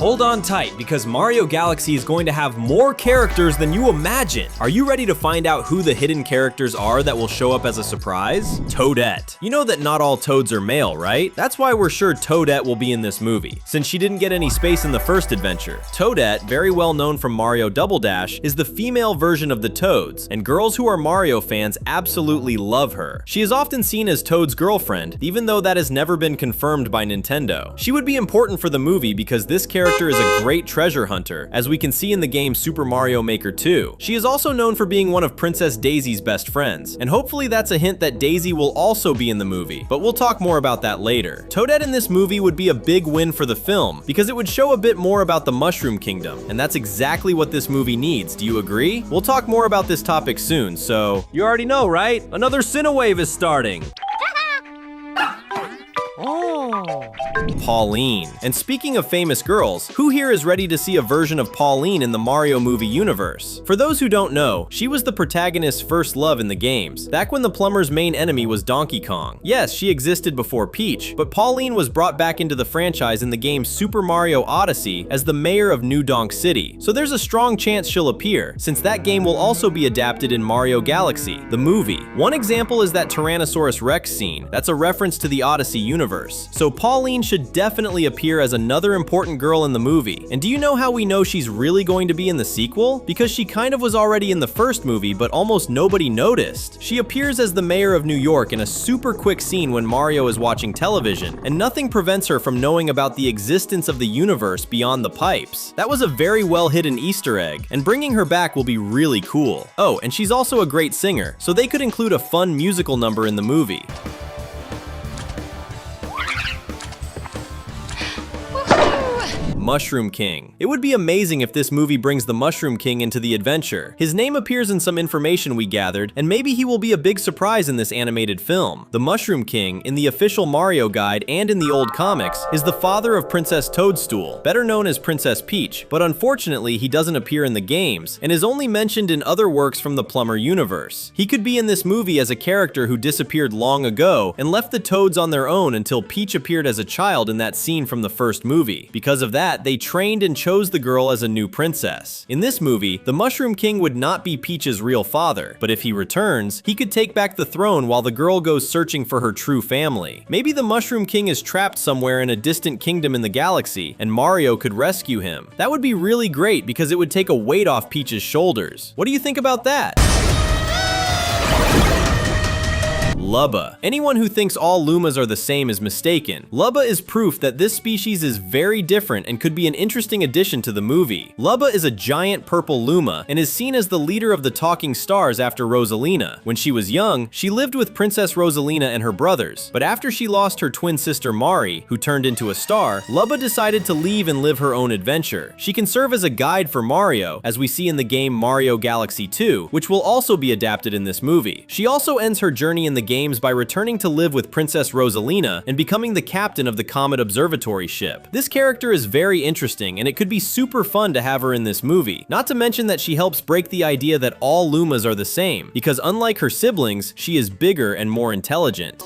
hold on tight because Mario Galaxy is going to have more characters than you imagine. Are you ready to find out who the hidden characters are that will show up as a surprise? Toadette. You know that not all Toads are male, right? That's why we're sure Toadette will be in this movie, since she didn't get any space in the first adventure. Toadette, very well known from Mario Double Dash, is the female version of the Toads, and girls who are Mario fans absolutely love her. She is often seen as Toad's girlfriend, even though that has never been confirmed by Nintendo. She would be important for the movie because this character is a great treasure hunter, as we can see in the game Super Mario Maker 2. She is also known for being one of Princess Daisy's best friends, and hopefully that's a hint that Daisy will also be in the movie, but we'll talk more about that later. Toadette in this movie would be a big win for the film, because it would show a bit more about the Mushroom Kingdom, and that's exactly what this movie needs. Do you agree? We'll talk more about this topic soon, so you already know, right? Another Cinewave is starting. Pauline. And speaking of famous girls, who here is ready to see a version of Pauline in the Mario movie universe? For those who don't know, she was the protagonist's first love in the games, back when the plumber's main enemy was Donkey Kong. Yes, she existed before Peach, but Pauline was brought back into the franchise in the game Super Mario Odyssey as the mayor of New Donk City, so there's a strong chance she'll appear, since that game will also be adapted in Mario Galaxy, the movie. One example is that Tyrannosaurus Rex scene. That's a reference to the Odyssey universe. So Pauline should definitely appear as another important girl in the movie. And do you know how we know she's really going to be in the sequel? Because she kind of was already in the first movie, but almost nobody noticed. She appears as the mayor of New York in a super quick scene when Mario is watching television, and nothing prevents her from knowing about the existence of the universe beyond the pipes. That was a very well hidden Easter egg, and bringing her back will be really cool. Oh, and she's also a great singer, so they could include a fun musical number in the movie. Mushroom King. It would be amazing if this movie brings the Mushroom King into the adventure. His name appears in some information we gathered, and maybe he will be a big surprise in this animated film. The Mushroom King, in the official Mario guide and in the old comics, is the father of Princess Toadstool, better known as Princess Peach, but unfortunately he doesn't appear in the games, and is only mentioned in other works from the Plumber universe. He could be in this movie as a character who disappeared long ago and left the Toads on their own until Peach appeared as a child in that scene from the first movie. Because of that, they trained and chose the girl as a new princess. In this movie, the Mushroom King would not be Peach's real father, but if he returns, he could take back the throne while the girl goes searching for her true family. Maybe the Mushroom King is trapped somewhere in a distant kingdom in the galaxy, and Mario could rescue him. That would be really great because it would take a weight off Peach's shoulders. What do you think about that? Lubba. Anyone who thinks all Lumas are the same is mistaken. Lubba is proof that this species is very different and could be an interesting addition to the movie. Lubba is a giant purple Luma and is seen as the leader of the Talking Stars after Rosalina. When she was young, she lived with Princess Rosalina and her brothers, but after she lost her twin sister Mari, who turned into a star, Lubba decided to leave and live her own adventure. She can serve as a guide for Mario, as we see in the game Mario Galaxy 2, which will also be adapted in this movie. She also ends her journey in the games by returning to live with Princess Rosalina and becoming the captain of the Comet Observatory ship. This character is very interesting, and it could be super fun to have her in this movie. Not to mention that she helps break the idea that all Lumas are the same, because unlike her siblings, she is bigger and more intelligent.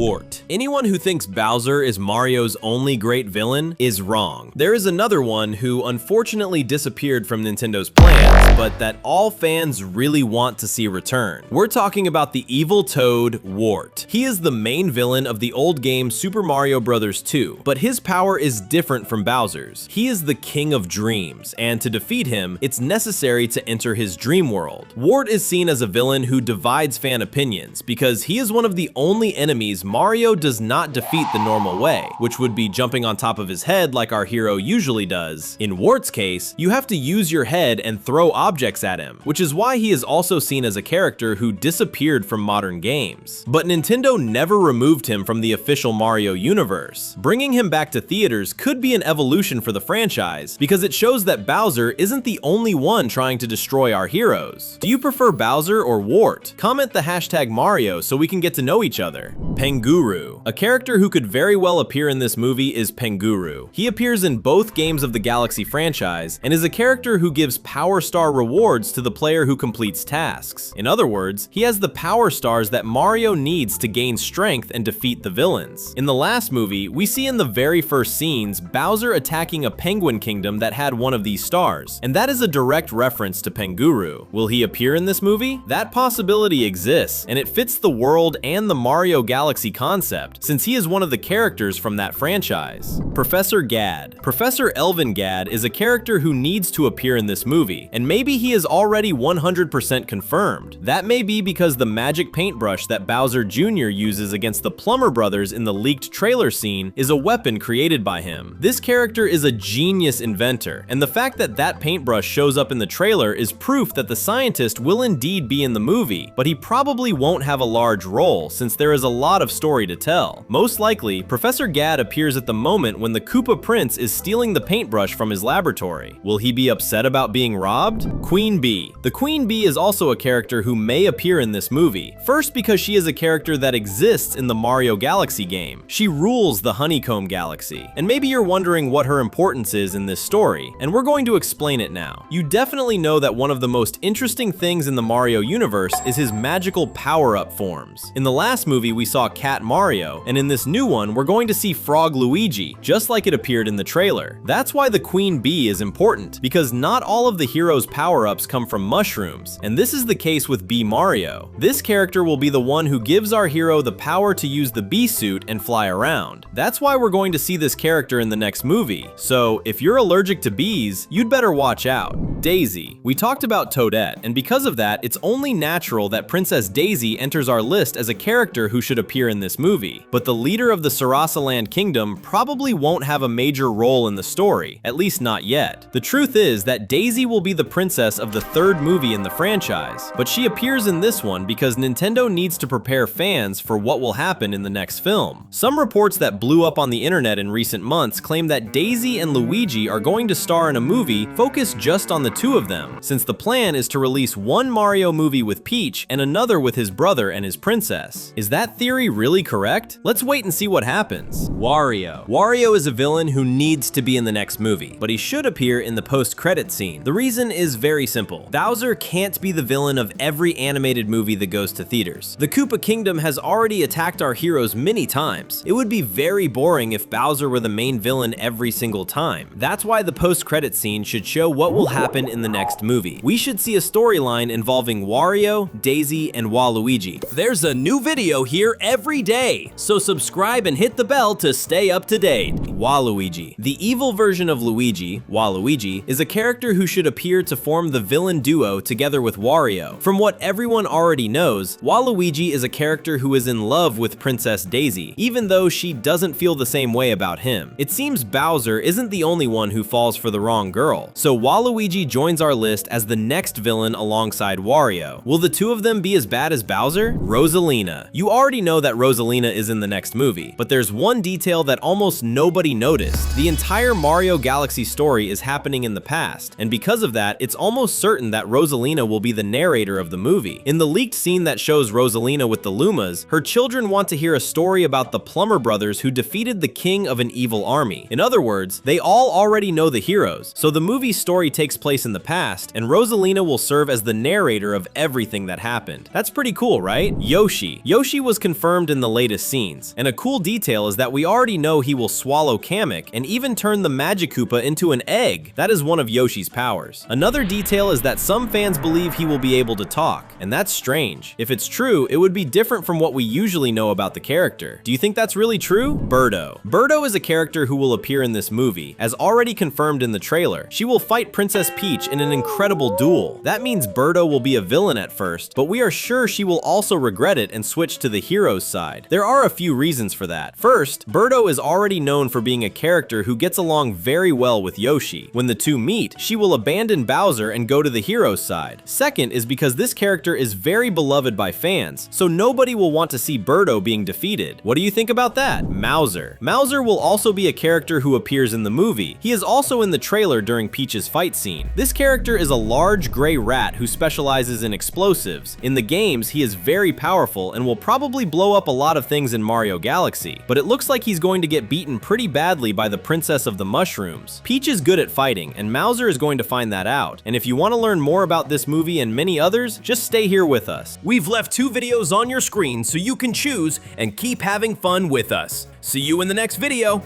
Wart. Anyone who thinks Bowser is Mario's only great villain is wrong. There is another one who unfortunately disappeared from Nintendo's plans, but that all fans really want to see return. We're talking about the evil toad, Wart. He is the main villain of the old game Super Mario Bros. 2, but his power is different from Bowser's. He is the king of dreams, and to defeat him, it's necessary to enter his dream world. Wart is seen as a villain who divides fan opinions, because he is one of the only enemies Mario does not defeat the normal way, which would be jumping on top of his head like our hero usually does. In Wart's case, you have to use your head and throw objects at him, which is why he is also seen as a character who disappeared from modern games. But Nintendo never removed him from the official Mario universe. Bringing him back to theaters could be an evolution for the franchise, because it shows that Bowser isn't the only one trying to destroy our heroes. Do you prefer Bowser or Wart? Comment the hashtag Mario so we can get to know each other. Panguru. A character who could very well appear in this movie is Panguru. He appears in both games of the Galaxy franchise and is a character who gives Power Star rewards to the player who completes tasks. In other words, he has the Power Stars that Mario needs to gain strength and defeat the villains. In the last movie, we see in the very first scenes Bowser attacking a penguin kingdom that had one of these stars, and that is a direct reference to Panguru. Will he appear in this movie? That possibility exists, and it fits the world and the Mario Galaxy concept, since he is one of the characters from that franchise. Professor Gad. Professor Elvin Gad is a character who needs to appear in this movie, and maybe he is already 100% confirmed. That may be because the magic paintbrush that Bowser Jr. uses against the Plumber Brothers in the leaked trailer scene is a weapon created by him. This character is a genius inventor, and the fact that that paintbrush shows up in the trailer is proof that the scientist will indeed be in the movie, but he probably won't have a large role since there is a lot of story to tell. Most likely, Professor Gad appears at the moment when the Koopa Prince is stealing the paintbrush from his laboratory. Will he be upset about being robbed? Queen Bee. The Queen Bee is also a character who may appear in this movie. First, because she is a character that exists in the Mario Galaxy game. She rules the Honeycomb Galaxy. And maybe you're wondering what her importance is in this story, and we're going to explain it now. You definitely know that one of the most interesting things in the Mario universe is his magical power-up forms. In the last movie, we saw Cat Mario, and in this new one, we're going to see Frog Luigi, just like it appeared in the trailer. That's why the Queen Bee is important, because not all of the hero's power-ups come from mushrooms, and this is the case with Bee Mario. This character will be the one who gives our hero the power to use the bee suit and fly around. That's why we're going to see this character in the next movie, so if you're allergic to bees, you'd better watch out. Daisy. We talked about Toadette, and because of that, it's only natural that Princess Daisy enters our list as a character who should appear in this movie. But the leader of the Sarasaland Kingdom probably won't have a major role in the story, at least not yet. The truth is that Daisy will be the princess of the third movie in the franchise, but she appears in this one because Nintendo needs to prepare fans for what will happen in the next film. Some reports that blew up on the internet in recent months claim that Daisy and Luigi are going to star in a movie focused just on the two of them, since the plan is to release one Mario movie with Peach and another with his brother and his princess. Is that theory really correct? Let's wait and see what happens. Wario. Wario is a villain who needs to be in the next movie, but he should appear in the post-credit scene. The reason is very simple. Bowser can't be the villain of every animated movie that goes to theaters. The Koopa Kingdom has already attacked our heroes many times. It would be very boring if Bowser were the main villain every single time. That's why the post-credit scene should show what will happen in the next movie. We should see a storyline involving Wario, Daisy, and Waluigi. There's a new video here every day, so subscribe and hit the bell to stay up to date. Waluigi. The evil version of Luigi, Waluigi, is a character who should appear to form the villain duo together with Wario. From what everyone already knows, Waluigi is a character who is in love with Princess Daisy, even though she doesn't feel the same way about him. It seems Bowser isn't the only one who falls for the wrong girl, so Waluigi joins our list as the next villain alongside Wario. Will the two of them be as bad as Bowser? Rosalina. You already know that Rosalina is in the next movie, but there's one detail that almost nobody noticed. The entire Mario Galaxy story is happening in the past, and because of that, it's almost certain that Rosalina will be the narrator of the movie. In the leaked scene that shows Rosalina with the Lumas, her children want to hear a story about the Plumber Brothers who defeated the king of an evil army. In other words, they all already know the heroes, so the movie's story takes place in the past, and Rosalina will serve as the narrator of everything that happened. That's pretty cool, right? Yoshi. Yoshi was confirmed in the latest scenes, and a cool detail is that we already know he will swallow Kamek and even turn the Magic Koopa into an egg. That is one of Yoshi's powers. Another detail is that some fans believe he will be able to talk, and that's strange. If it's true, it would be different from what we usually know about the character. Do you think that's really true? Birdo. Birdo is a character who will appear in this movie, as already confirmed in the trailer. She will fight Princess Peach in an incredible duel. That means Birdo will be a villain at first, but we are sure she will also regret it and switch to the hero's side. There are a few reasons for that. First, Birdo is already known for being a character who gets along very well with Yoshi. When the two meet, she will abandon Bowser and go to the hero's side. Second is because this character is very beloved by fans, so nobody will want to see Birdo being defeated. What do you think about that? Mauser. Mauser will also be a character who appears in the movie. He is also in the trailer during Peach's fight scene. This character is a large gray rat who specializes in explosives. In the games, he is very powerful and will probably blow up a lot of things in Mario Galaxy, but it looks like he's going to get beaten pretty badly by the Princess of the Mushrooms. Peach is good at fighting, and Mauser is going to find that out. And if you want to learn more about this movie and many others, just stay here with us. We've left 2 videos on your screen so you can choose and keep having fun with us. See you in the next video!